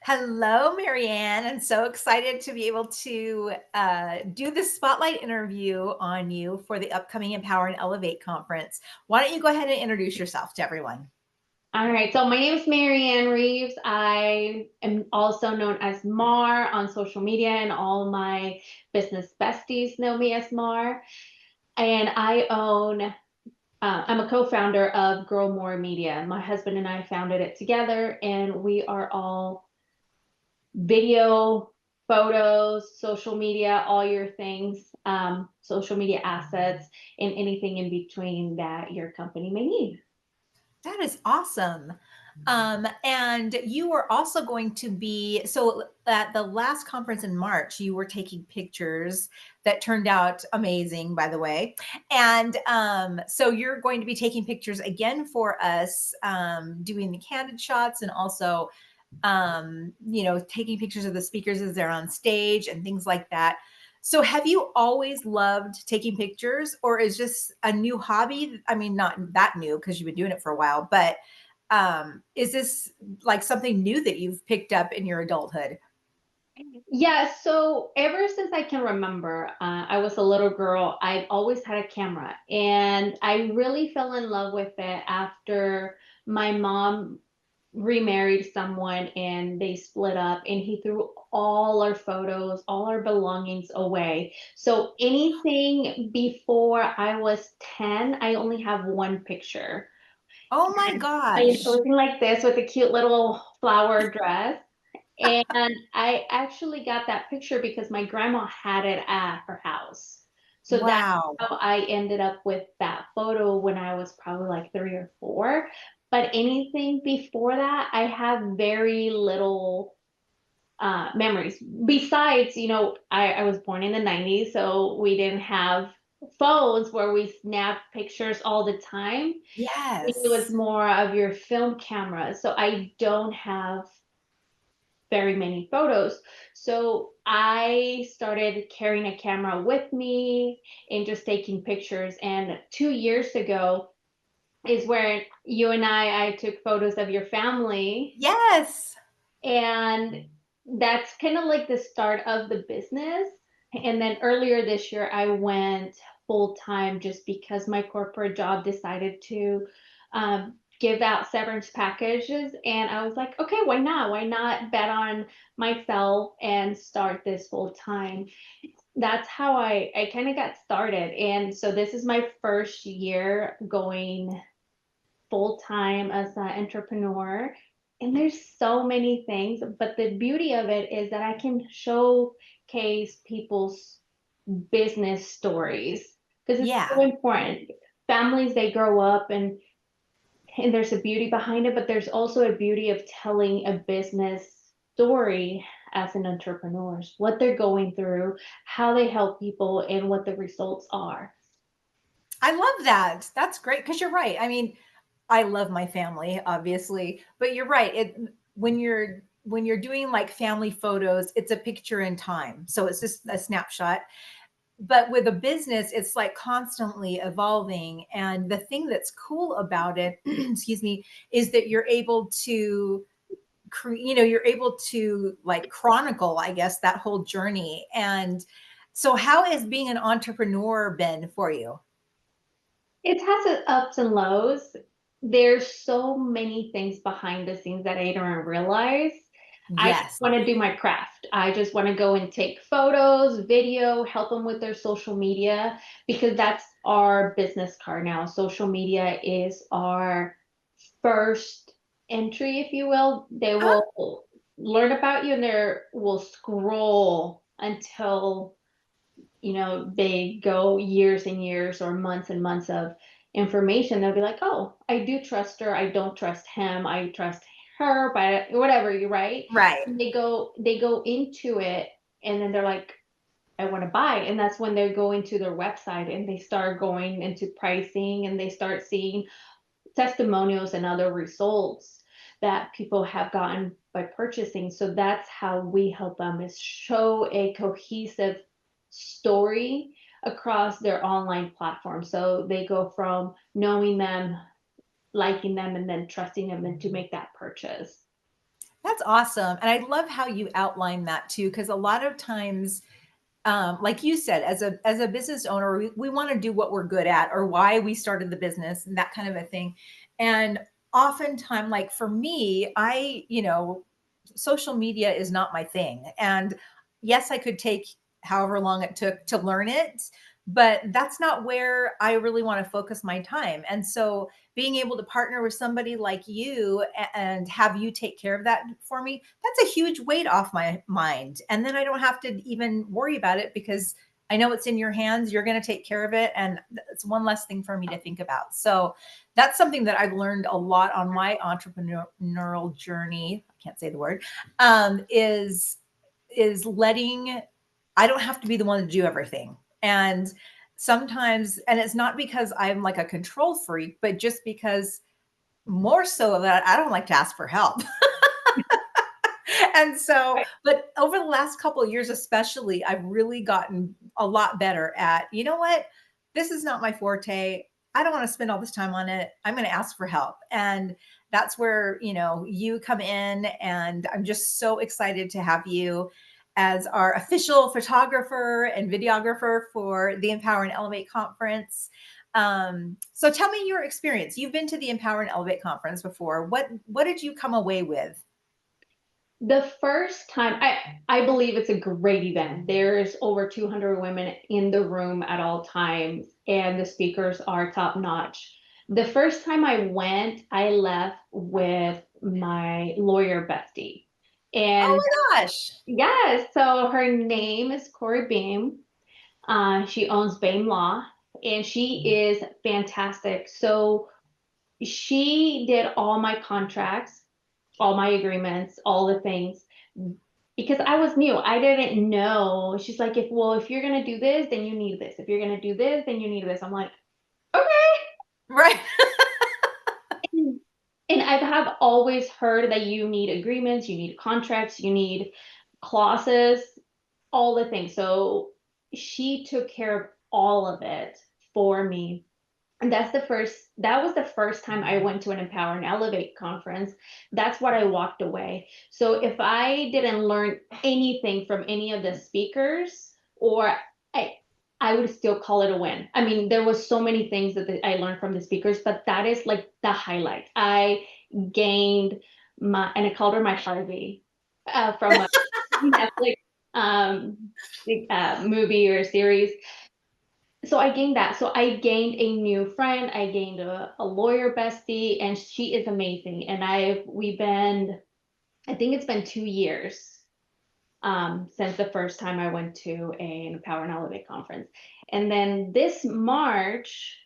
Hello, Marianne. I'm so excited to be able to do this spotlight interview on you for the upcoming Empower and Elevate conference. Why don't you go ahead and introduce yourself to everyone? All right, so my name is Reeves. I am also known as Mar on social media, and all my business besties know me as Mar. And I'm a co-founder of Grow More Media. My husband and I founded it together, and we are all video, photos, social media, all your things, social media assets, and anything in between that your company may need. That is awesome. And you were also going to be, so at the last conference in March, you were taking pictures that turned out amazing, by the way. And so you're going to be taking pictures again for us, doing the candid shots and also taking pictures of the speakers as they're on stage and things like that. So have you always loved taking pictures, or is just a new hobby? I mean, not that new because you've been doing it for a while, but is this like something new that you've picked up in your adulthood? Yeah, so ever since I can remember, I was a little girl, I've always had a camera, and I really fell in love with it after my mom remarried someone and they split up, and he threw all our photos, all our belongings away. So anything before I was 10, I only have one picture. Oh my And I'm gosh. looking like this with a cute little flower dress. And I actually got that picture because my grandma had it at her house. So that's Wow. how I ended up with that photo when I was probably like 3 or 4. But anything before that, I have very little memories. Besides, I was born in the 90s, so we didn't have phones where we snap pictures all the time. It was Yes. more of your film camera. So I don't have very many photos. So I started carrying a camera with me and just taking pictures. And 2 years ago is where you and I took photos of your family. Yes. And that's kind of like the start of the business. And then earlier this year, I went full time just because my corporate job decided to give out severance packages. And I was like, okay, why not? Why not bet on myself and start this full time? That's how I kind of got started. And so this is my first year going full time as an entrepreneur. And there's so many things, but the beauty of it is that I can showcase people's business stories because it's so Yeah. important. Families, they grow up and there's a beauty behind it, but there's also a beauty of telling a business story as an entrepreneur, what they're going through, how they help people, and what the results are. I love that. That's great because you're right. I mean, I love my family, obviously, but you're right. When you're doing like family photos, it's a picture in time. So it's just a snapshot. But with a business, it's like constantly evolving. And the thing that's cool about it, excuse me, is that you're able to you're able to like chronicle, I guess, that whole journey. And so how has being an entrepreneur been for you? It has its ups and lows. There's so many things behind the scenes that I don't realize. I just Yes. want to do my craft. I just want to go and take photos, video, help them with their social media because that's our business card now. Social media is our first entry, if you will. They Huh? will learn about you and they will scroll until they go years and years or months and months of information. They'll be like, oh, I do trust her. I don't trust him. I trust her, but whatever, you're right. Right. And they go into it and then they're like, I want to buy. And that's when they go into their website and they start going into pricing and they start seeing testimonials and other results that people have gotten by purchasing. So that's how we help them is show a cohesive story across their online platform. So they go from knowing them, liking them, and then trusting them and to make that purchase. That's awesome. And I love how you outline that too, because a lot of times, like you said, as a business owner, we want to do what we're good at or why we started the business and that kind of a thing. And oftentimes, like for me, social media is not my thing. And yes, I could take however long it took to learn it, but that's not where I really want to focus my time. And so being able to partner with somebody like you and have you take care of that for me, that's a huge weight off my mind. And then I don't have to even worry about it because I know it's in your hands. You're going to take care of it. And it's one less thing for me to think about. So that's something that I've learned a lot on my entrepreneurial journey. I can't say the word, is letting, I don't have to be the one to do everything. And sometimes, and it's not because I'm like a control freak, but just because more so that I don't like to ask for help. And so, Right. but over the last couple of years, especially, I've really gotten a lot better at, you know what? This is not my forte. I don't want to spend all this time on it. I'm going to ask for help. And that's where, you come in. And I'm just so excited to have you as our official photographer and videographer for the Empower and Elevate conference. So tell me your experience. You've been to the Empower and Elevate conference before. What did you come away with? The first time, I believe it's a great event. There's over 200 women in the room at all times, and the speakers are top notch. The first time I went, I left with my lawyer bestie. And Oh my gosh. yes, so her name is Corey Beam. She owns Bain Law, and she is fantastic. So she did all my contracts, all my agreements, all the things because I was new. I didn't know. She's like, if you're gonna do this, then you need this. If you're gonna do this, then you need this. I'm like, okay. Right. And I have always heard that you need agreements, you need contracts, you need clauses, all the things. So she took care of all of it for me. And that was the first time I went to an Empower and Elevate conference. That's what I walked away. So if I didn't learn anything from any of the speakers, or I I would still call it a win. I mean, there was so many things that I learned from the speakers, but that is like the highlight. I gained and I called her my Harvey from a Netflix um, movie or series. So I gained that. So I gained a new friend. I gained a lawyer bestie, and she is amazing. And I think it's been 2 years since the first time I went to an Empower and Elevate conference. And then this March,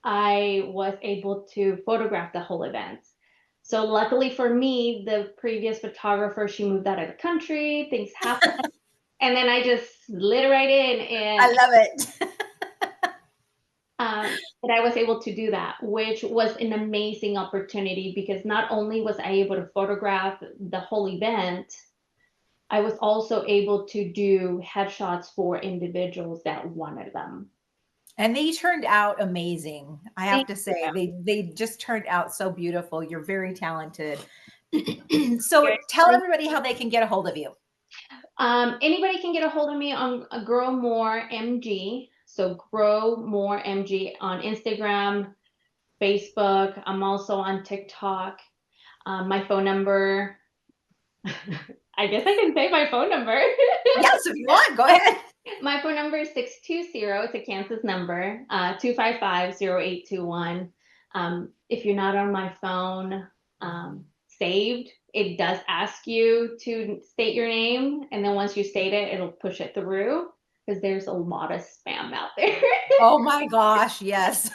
I was able to photograph the whole event. So luckily for me, the previous photographer, she moved out of the country, things happened. And then I just slid right in I and love it. I was able to do that, which was an amazing opportunity because not only was I able to photograph the whole event, I was also able to do headshots for individuals that wanted them. And they turned out amazing. I have Thank to you. say, they just turned out so beautiful. You're very talented. So tell everybody how they can get a hold of you. Anybody can get a hold of me on Grow More MG. So Grow More MG on Instagram, Facebook. I'm also on TikTok. My phone number. I guess I can say my phone number. Yes, if you want, go ahead. My phone number is 620. It's a Kansas number, 255-0821. If you're not on my phone saved, it does ask you to state your name. And then once you state it, it'll push it through because there's a lot of spam out there. Oh my gosh, yes.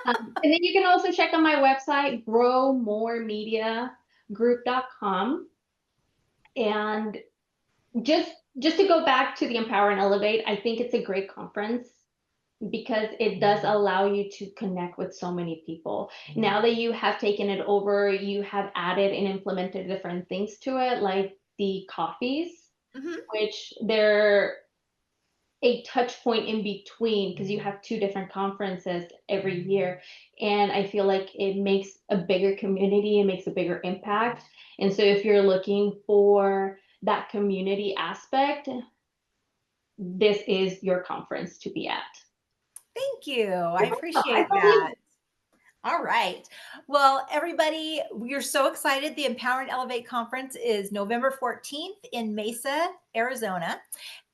And then you can also check on my website, growmoremediagroup.com. And just just to go back to the Empower and Elevate, I think it's a great conference because it does allow you to connect with so many people. Now that you have taken it over, you have added and implemented different things to it, like the coffees, Mhm. which they're a touch point in between because you have two different conferences every year. And I feel like it makes a bigger community, it makes a bigger impact. And so if you're looking for that community aspect, this is your conference to be at. Thank you. I I appreciate hope that. you All right. Well, everybody, we're so excited. The Empower and Elevate Conference is November 14th in Mesa, Arizona.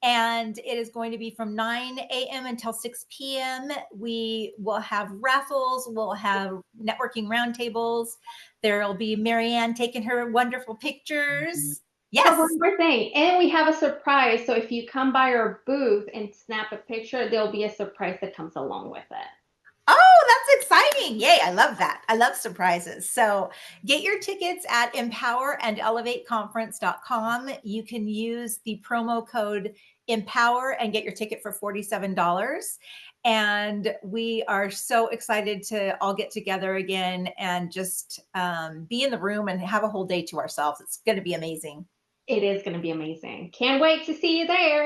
And it is going to be from 9 a.m. until 6 p.m. We will have raffles, we'll have networking roundtables. There'll be Marianne taking her wonderful pictures. Oh, Yes. one more thing. And we have a surprise. So if you come by our booth and snap a picture, there'll be a surprise that comes along with it. Oh, that's exciting. Yay. I love that. I love surprises. So get your tickets at empowerandelevateconference.com. You can use the promo code empower and get your ticket for $47. And we are so excited to all get together again and just be in the room and have a whole day to ourselves. It's going to be amazing. It is going to be amazing. Can't wait to see you there.